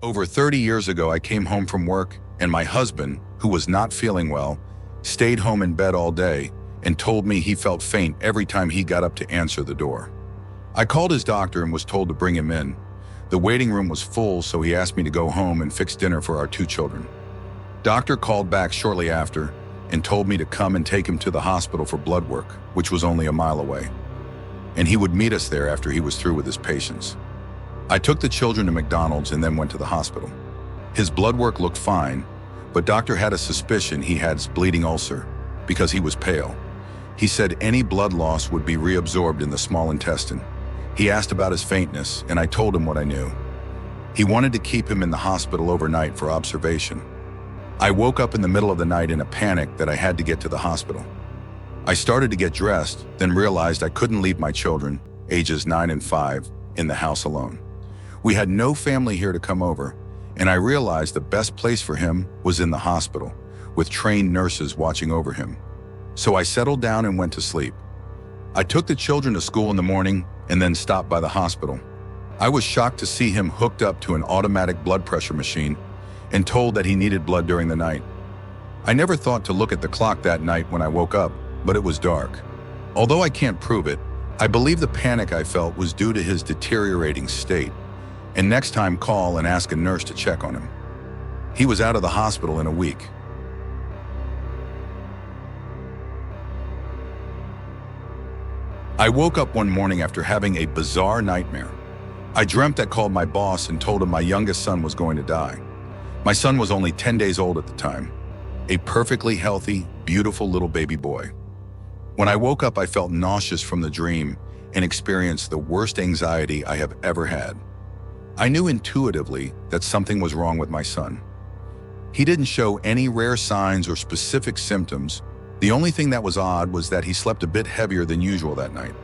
Over 30 years ago, I came home from work, and my husband, who was not feeling well, stayed home in bed all day and told me he felt faint every time he got up to answer the door. I called his doctor and was told to bring him in. The waiting room was full, so he asked me to go home and fix dinner for our 2 children. Doctor called back shortly after and told me to come and take him to the hospital for blood work, which was only a mile away. And he would meet us there after he was through with his patients. I took the children to McDonald's and then went to the hospital. His blood work looked fine, but doctor had a suspicion he had bleeding ulcer because he was pale. He said any blood loss would be reabsorbed in the small intestine. He asked about his faintness, and I told him what I knew. He wanted to keep him in the hospital overnight for observation. I woke up in the middle of the night in a panic that I had to get to the hospital. I started to get dressed, then realized I couldn't leave my children, ages 9 and 5, in the house alone. We had no family here to come over, and I realized the best place for him was in the hospital, with trained nurses watching over him. So I settled down and went to sleep. I took the children to school in the morning and then stopped by the hospital. I was shocked to see him hooked up to an automatic blood pressure machine and told that he needed blood during the night. I never thought to look at the clock that night when I woke up, but it was dark. Although I can't prove it, I believe the panic I felt was due to his deteriorating state. And next time, call and ask a nurse to check on him. He was out of the hospital in a week. I woke up one morning after having a bizarre nightmare. I dreamt I called my boss and told him my youngest son was going to die. My son was only 10 days old at the time, a perfectly healthy, beautiful little baby boy. When I woke up, I felt nauseous from the dream and experienced the worst anxiety I have ever had. I knew intuitively that something was wrong with my son. He didn't show any rare signs or specific symptoms. The only thing that was odd was that he slept a bit heavier than usual that night.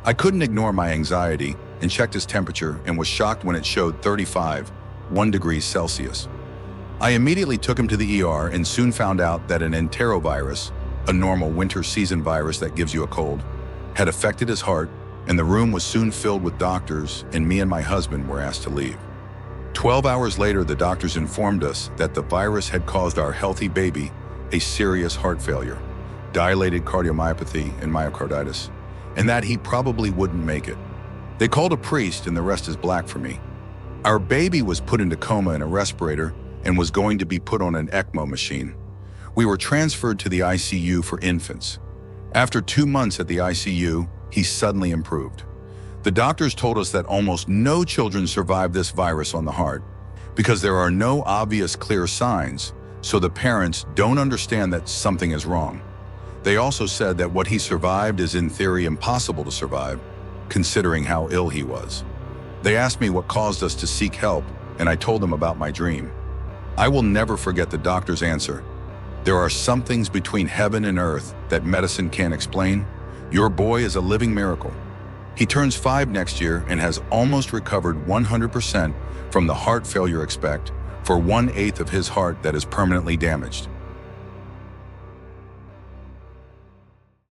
I couldn't ignore my anxiety and checked his temperature and was shocked when it showed 35.1 degrees Celsius. I immediately took him to the ER and soon found out that an enterovirus, a normal winter season virus that gives you a cold, had affected his heart, and the room was soon filled with doctors, and me and my husband were asked to leave. 12 hours later, the doctors informed us that the virus had caused our healthy baby a serious heart failure, dilated cardiomyopathy, and myocarditis, and that he probably wouldn't make it. They called a priest, and the rest is black for me. Our baby was put into coma in a respirator and was going to be put on an ECMO machine. We were transferred to the ICU for infants. After 2 months at the ICU, he suddenly improved. The doctors told us that almost no children survive this virus on the heart because there are no obvious clear signs, so the parents don't understand that something is wrong. They also said that what he survived is in theory impossible to survive, considering how ill he was. They asked me what caused us to seek help, and I told them about my dream. I will never forget the doctor's answer. There are some things between heaven and earth that medicine can't explain. Your boy is a living miracle. He turns 5 next year and has almost recovered 100% from the heart failure expect for 1/8 of his heart that is permanently damaged.